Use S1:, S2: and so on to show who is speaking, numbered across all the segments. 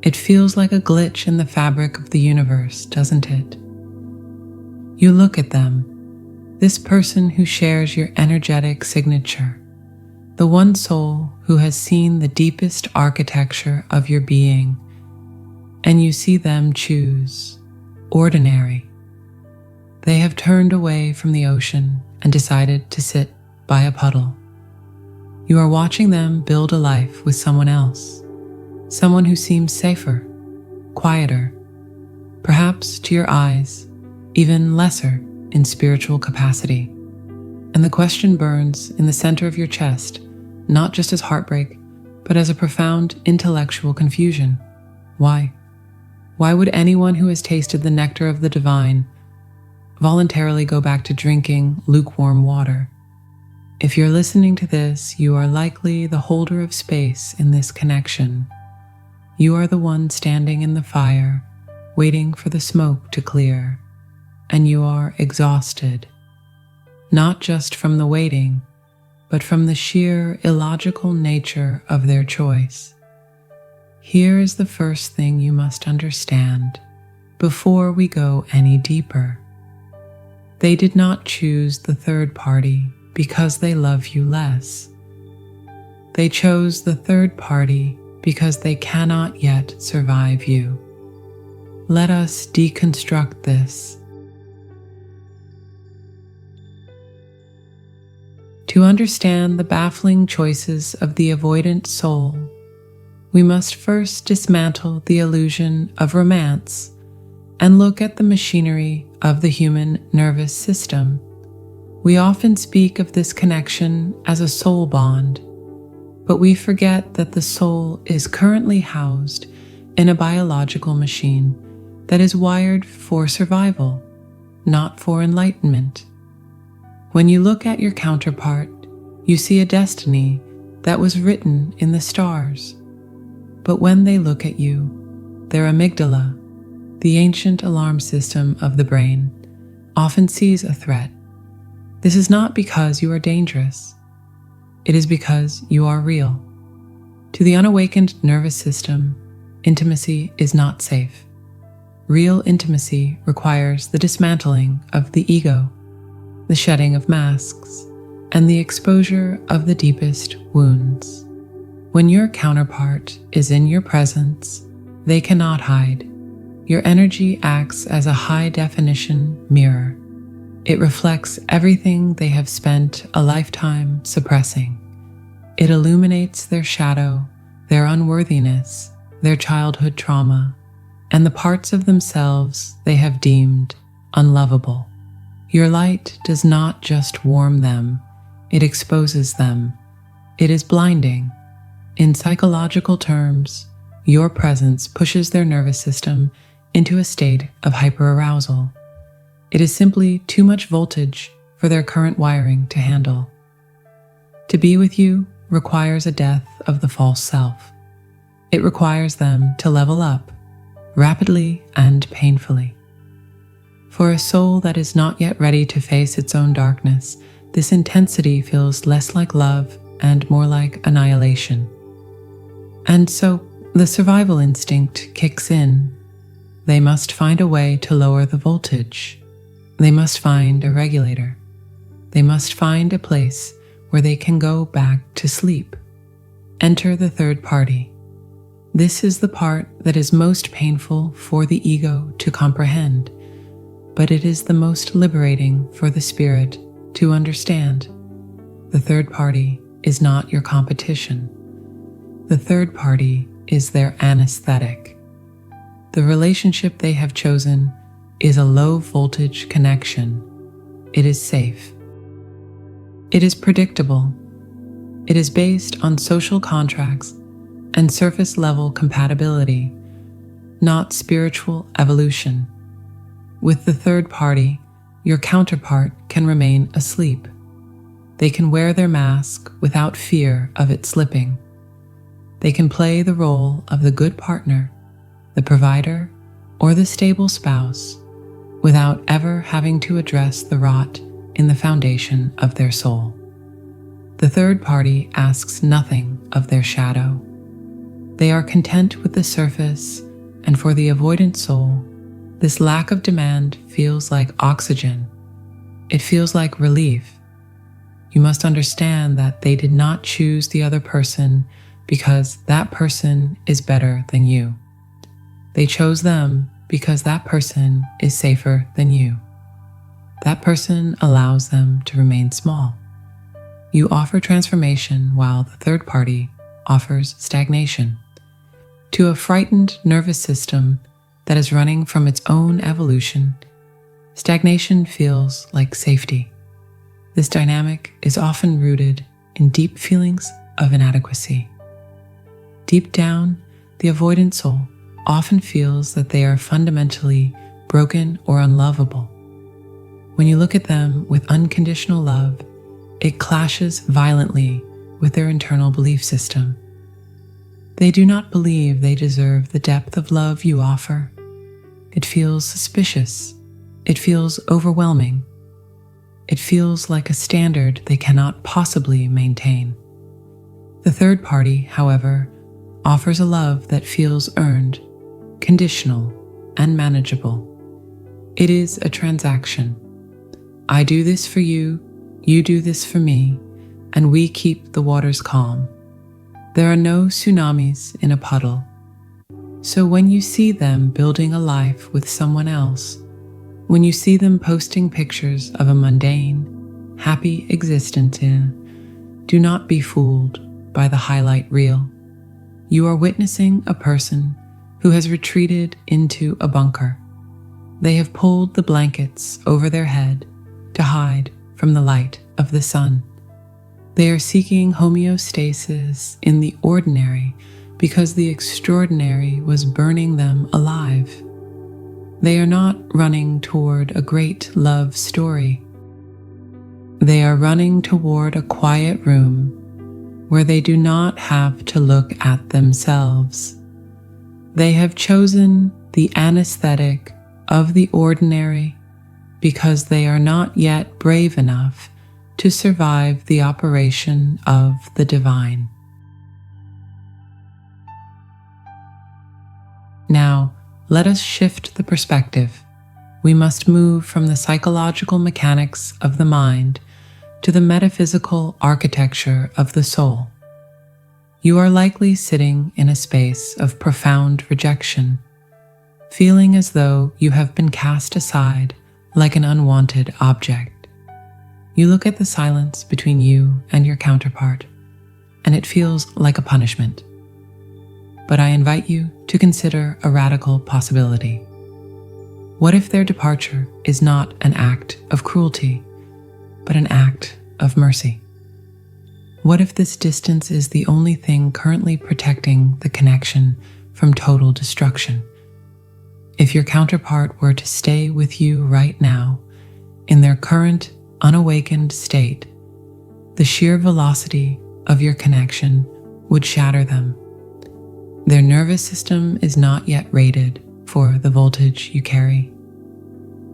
S1: It feels like a glitch in the fabric of the universe, doesn't it? You look at them, this person who shares your energetic signature, the one soul who has seen the deepest architecture of your being, and you see them choose ordinary. They have turned away from the ocean and decided to sit by a puddle. You are watching them build a life with someone else, someone who seems safer, quieter, perhaps to your eyes, even lesser in spiritual capacity. And the question burns in the center of your chest, not just as heartbreak, but as a profound intellectual confusion. Why? Why would anyone who has tasted the nectar of the divine voluntarily go back to drinking lukewarm water? If you're listening to this, you are likely the holder of space in this connection. You are the one standing in the fire, waiting for the smoke to clear, and you are exhausted, not just from the waiting, but from the sheer illogical nature of their choice. Here is the first thing you must understand before we go any deeper. They did not choose the third party because they love you less. They chose the third party because they cannot yet survive you. Let us deconstruct this. To understand the baffling choices of the avoidant soul, we must first dismantle the illusion of romance and look at the machinery of the human nervous system. We often speak of this connection as a soul bond, but we forget that the soul is currently housed in a biological machine that is wired for survival, not for enlightenment. When you look at your counterpart, you see a destiny that was written in the stars. But when they look at you, their amygdala, the ancient alarm system of the brain, often sees a threat. This is not because you are dangerous. It is because you are real. To the unawakened nervous system, intimacy is not safe. Real intimacy requires the dismantling of the ego, the shedding of masks, and the exposure of the deepest wounds. When your counterpart is in your presence, they cannot hide. Your energy acts as a high-definition mirror. It reflects everything they have spent a lifetime suppressing. It illuminates their shadow, their unworthiness, their childhood trauma, and the parts of themselves they have deemed unlovable. Your light does not just warm them, it exposes them. It is blinding. In psychological terms, your presence pushes their nervous system into a state of hyperarousal. It is simply too much voltage for their current wiring to handle. To be with you requires a death of the false self. It requires them to level up, rapidly and painfully. For a soul that is not yet ready to face its own darkness, this intensity feels less like love and more like annihilation. And so the survival instinct kicks in. They must find a way to lower the voltage. They must find a regulator. They must find a place where they can go back to sleep. Enter the third party. This is the part that is most painful for the ego to comprehend, but it is the most liberating for the spirit to understand. The third party is not your competition. The third party is their anesthetic. The relationship they have chosen is a low-voltage connection. It is safe. It is predictable. It is based on social contracts and surface-level compatibility, not spiritual evolution. With the third party, your counterpart can remain asleep. They can wear their mask without fear of it slipping. They can play the role of the good partner, the provider, or the stable spouse without ever having to address the rot in the foundation of their soul. The third party asks nothing of their shadow. They are content with the surface, and for the avoidant soul, this lack of demand feels like oxygen. It feels like relief. You must understand that they did not choose the other person because that person is better than you. They chose them because that person is safer than you. That person allows them to remain small. You offer transformation while the third party offers stagnation. To a frightened nervous system that is running from its own evolution, stagnation feels like safety. This dynamic is often rooted in deep feelings of inadequacy. Deep down, the avoidant soul often feels that they are fundamentally broken or unlovable. When you look at them with unconditional love, it clashes violently with their internal belief system. They do not believe they deserve the depth of love you offer. It feels suspicious. It feels overwhelming. It feels like a standard they cannot possibly maintain. The third party, however, offers a love that feels earned, conditional, and manageable. It is a transaction. I do this for you, you do this for me, and we keep the waters calm. There are no tsunamis in a puddle. So when you see them building a life with someone else, when you see them posting pictures of a mundane, happy existence do not be fooled by the highlight reel. You are witnessing a person who has retreated into a bunker. They have pulled the blankets over their head to hide from the light of the sun. They are seeking homeostasis in the ordinary because the extraordinary was burning them alive. They are not running toward a great love story. They are running toward a quiet room where they do not have to look at themselves. They have chosen the anesthetic of the ordinary because they are not yet brave enough to survive the operation of the divine. Now, let us shift the perspective. We must move from the psychological mechanics of the mind to the metaphysical architecture of the soul. You are likely sitting in a space of profound rejection, feeling as though you have been cast aside like an unwanted object. You look at the silence between you and your counterpart, and it feels like a punishment. But I invite you to consider a radical possibility. What if their departure is not an act of cruelty, but an act of mercy? What if this distance is the only thing currently protecting the connection from total destruction? If your counterpart were to stay with you right now, in their current unawakened state, the sheer velocity of your connection would shatter them. Their nervous system is not yet rated for the voltage you carry.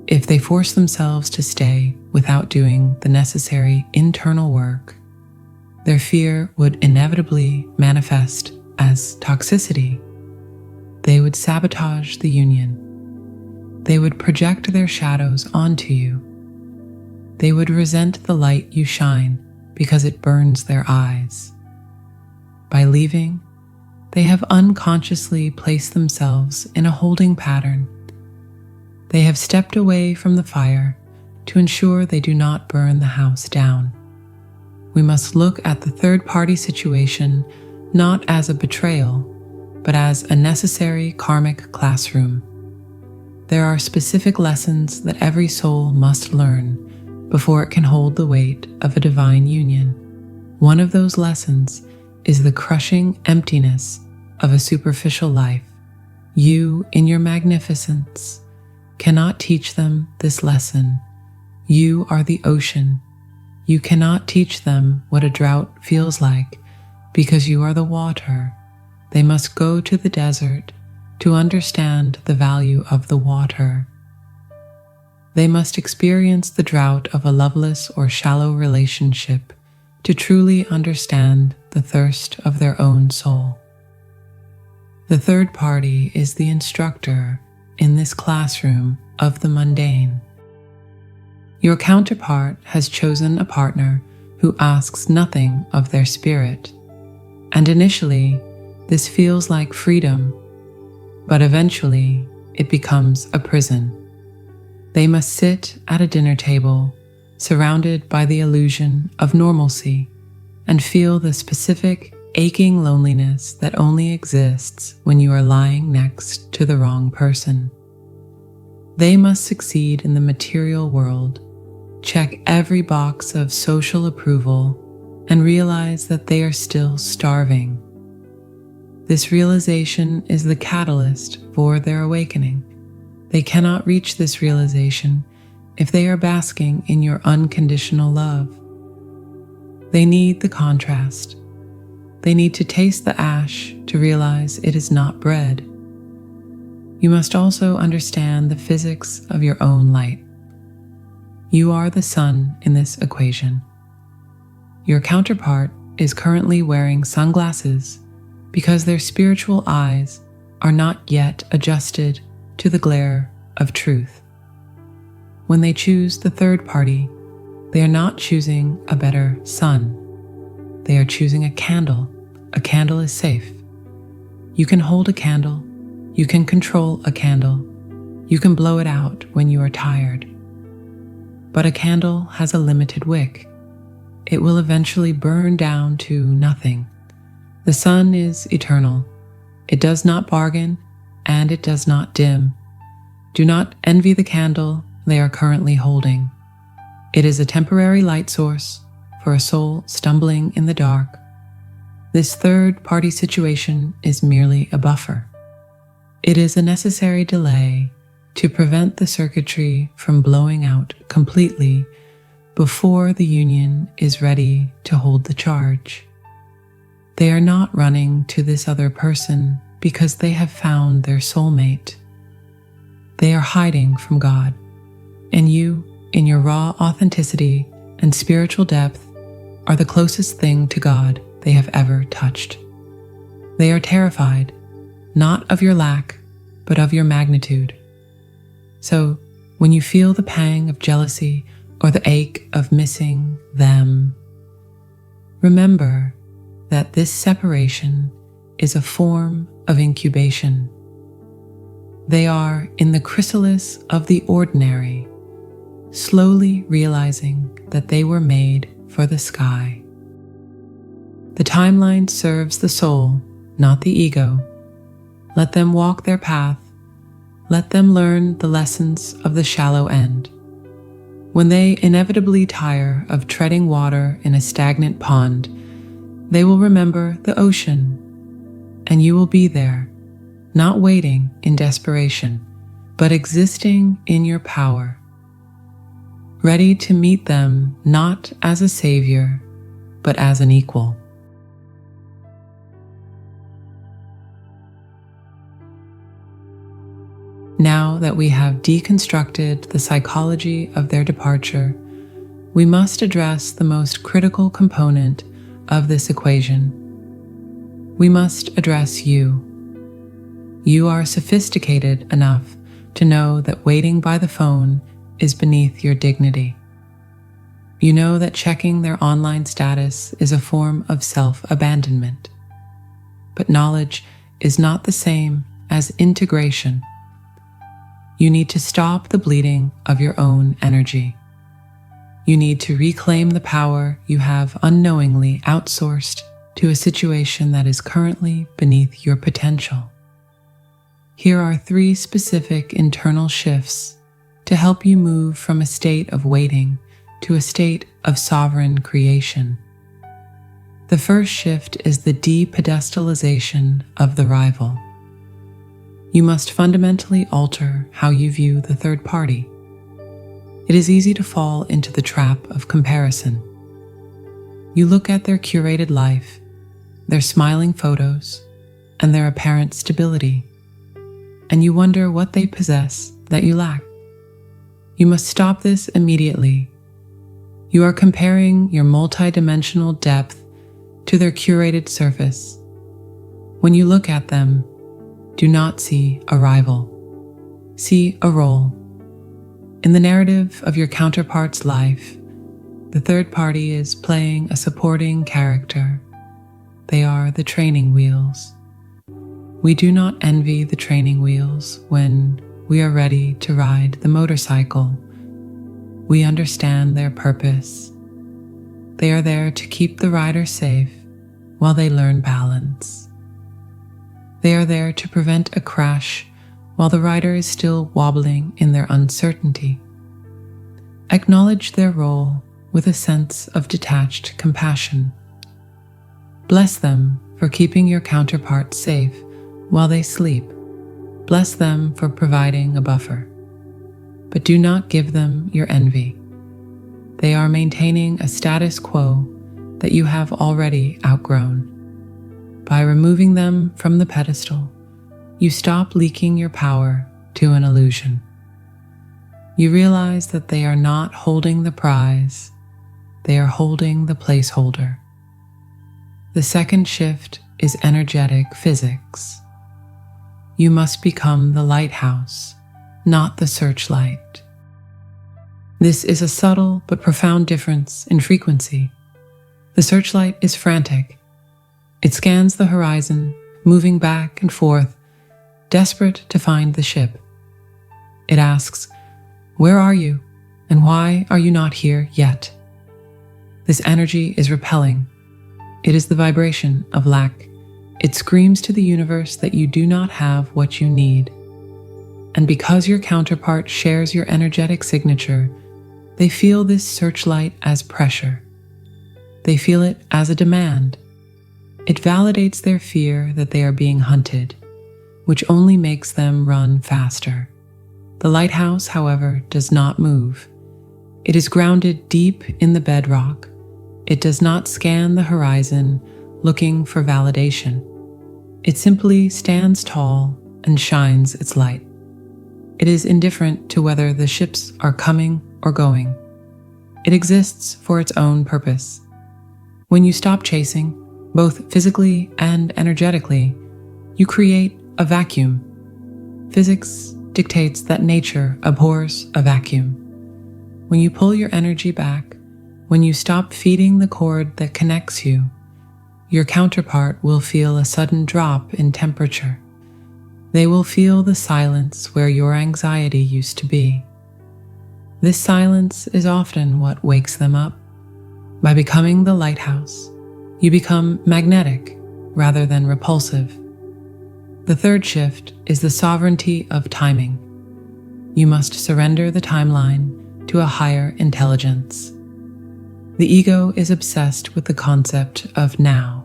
S1: If they force themselves to stay without doing the necessary internal work, their fear would inevitably manifest as toxicity. They would sabotage the union. They would project their shadows onto you. They would resent the light you shine because it burns their eyes. By leaving, they have unconsciously placed themselves in a holding pattern. They have stepped away from the fire to ensure they do not burn the house down. We must look at the third-party situation not as a betrayal, but as a necessary karmic classroom. There are specific lessons that every soul must learn before it can hold the weight of a divine union. One of those lessons is the crushing emptiness of a superficial life. You, in your magnificence, cannot teach them this lesson. You are the ocean. You cannot teach them what a drought feels like because you are the water. They must go to the desert to understand the value of the water. They must experience the drought of a loveless or shallow relationship to truly understand the thirst of their own soul. The third party is the instructor in this classroom of the mundane. Your counterpart has chosen a partner who asks nothing of their spirit, and initially this feels like freedom, but eventually it becomes a prison. They must sit at a dinner table surrounded by the illusion of normalcy and feel the specific aching loneliness that only exists when you are lying next to the wrong person. They must succeed in the material world, check every box of social approval, and realize that they are still starving. This realization is the catalyst for their awakening. They cannot reach this realization if they are basking in your unconditional love. They need the contrast. They need to taste the ash to realize it is not bread. You must also understand the physics of your own light. You are the sun in this equation. Your counterpart is currently wearing sunglasses because their spiritual eyes are not yet adjusted to the glare of truth. When they choose the third party, they are not choosing a better sun. They are choosing a candle. A candle is safe. You can hold a candle. You can control a candle. You can blow it out when you are tired. But a candle has a limited wick. It will eventually burn down to nothing. The sun is eternal. It does not bargain, and it does not dim. Do not envy the candle they are currently holding. It is a temporary light source for a soul stumbling in the dark. This third-party situation is merely a buffer. It is a necessary delay to prevent the circuitry from blowing out completely before the union is ready to hold the charge. They are not running to this other person because they have found their soulmate. They are hiding from God, and you, in your raw authenticity and spiritual depth, are the closest thing to God they have ever touched. They are terrified, not of your lack, but of your magnitude. So, when you feel the pang of jealousy or the ache of missing them, remember that this separation is a form of incubation. They are in the chrysalis of the ordinary, slowly realizing that they were made for the sky. The timeline serves the soul, not the ego. Let them walk their path. Let them learn the lessons of the shallow end. When they inevitably tire of treading water in a stagnant pond, they will remember the ocean, and you will be there, not waiting in desperation, but existing in your power, ready to meet them not as a savior, but as an equal. Now that we have deconstructed the psychology of their departure, we must address the most critical component of this equation. We must address you. You are sophisticated enough to know that waiting by the phone is beneath your dignity. You know that checking their online status is a form of self-abandonment. But knowledge is not the same as integration. You need to stop the bleeding of your own energy. You need to reclaim the power you have unknowingly outsourced to a situation that is currently beneath your potential. Here are 3 specific internal shifts to help you move from a state of waiting to a state of sovereign creation. The first shift is the de-pedestalization of the rival. You must fundamentally alter how you view the third party. It is easy to fall into the trap of comparison. You look at their curated life, their smiling photos, and their apparent stability, and you wonder what they possess that you lack. You must stop this immediately. You are comparing your multidimensional depth to their curated surface. When you look at them, do not see a rival. See a role. In the narrative of your counterpart's life, the third party is playing a supporting character. They are the training wheels. We do not envy the training wheels when we are ready to ride the motorcycle. We understand their purpose. They are there to keep the rider safe while they learn balance. They are there to prevent a crash while the rider is still wobbling in their uncertainty. Acknowledge their role with a sense of detached compassion. Bless them for keeping your counterpart safe while they sleep. Bless them for providing a buffer. But do not give them your envy. They are maintaining a status quo that you have already outgrown. By removing them from the pedestal, you stop leaking your power to an illusion. You realize that they are not holding the prize, they are holding the placeholder. The second shift is energetic physics. You must become the lighthouse, not the searchlight. This is a subtle but profound difference in frequency. The searchlight is frantic. It scans the horizon, moving back and forth, desperate to find the ship. It asks, "Where are you, and why are you not here yet?" This energy is repelling. It is the vibration of lack. It screams to the universe that you do not have what you need. And because your counterpart shares your energetic signature, they feel this searchlight as pressure. They feel it as a demand. It validates their fear that they are being hunted, which only makes them run faster. The lighthouse, however, does not move. It is grounded deep in the bedrock. It does not scan the horizon looking for validation. It simply stands tall and shines its light. It is indifferent to whether the ships are coming or going. It exists for its own purpose. When you stop chasing, both physically and energetically, you create a vacuum. Physics dictates that nature abhors a vacuum. When you pull your energy back, when you stop feeding the cord that connects you, your counterpart will feel a sudden drop in temperature. They will feel the silence where your anxiety used to be. This silence is often what wakes them up. By becoming the lighthouse, you become magnetic rather than repulsive. The third shift is the sovereignty of timing. You must surrender the timeline to a higher intelligence. The ego is obsessed with the concept of now.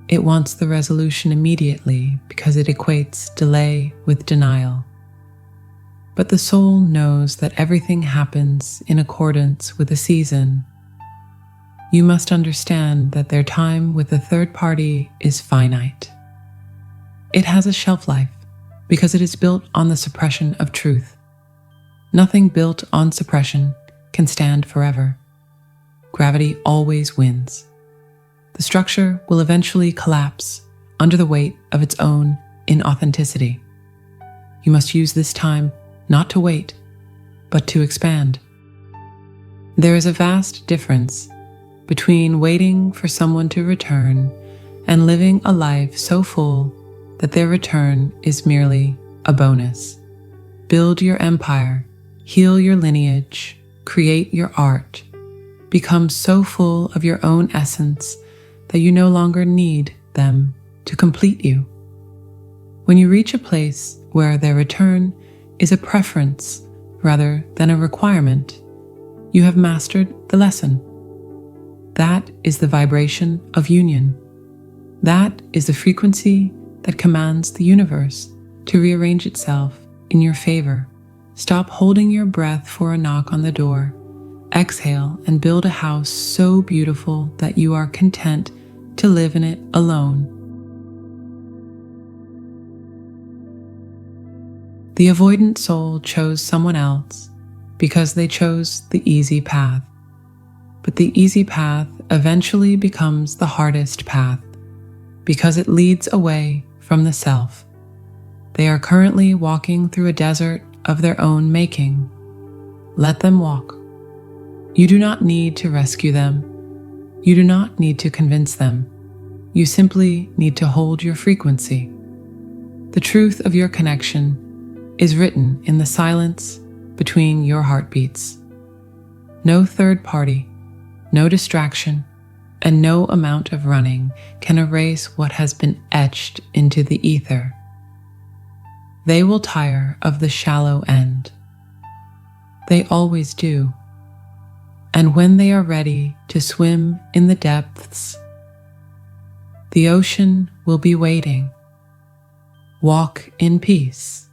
S1: It wants the resolution immediately because it equates delay with denial. But the soul knows that everything happens in accordance with a season. You must understand that their time with the third party is finite. It has a shelf life because it is built on the suppression of truth. Nothing built on suppression can stand forever. Gravity always wins. The structure will eventually collapse under the weight of its own inauthenticity. You must use this time not to wait, but to expand. There is a vast difference between waiting for someone to return and living a life so full that their return is merely a bonus. Build your empire, heal your lineage, create your art, become so full of your own essence that you no longer need them to complete you. When you reach a place where their return is a preference rather than a requirement, you have mastered the lesson. That is the vibration of union. That is the frequency that commands the universe to rearrange itself in your favor. Stop holding your breath for a knock on the door. Exhale and build a house so beautiful that you are content to live in it alone. The avoidant soul chose someone else because they chose the easy path. But the easy path eventually becomes the hardest path because it leads away from the self. They are currently walking through a desert of their own making. Let them walk. You do not need to rescue them. You do not need to convince them. You simply need to hold your frequency. The truth of your connection is written in the silence between your heartbeats. No third party, no distraction, and no amount of running can erase what has been etched into the ether. They will tire of the shallow end. They always do. And when they are ready to swim in the depths, the ocean will be waiting. Walk in peace.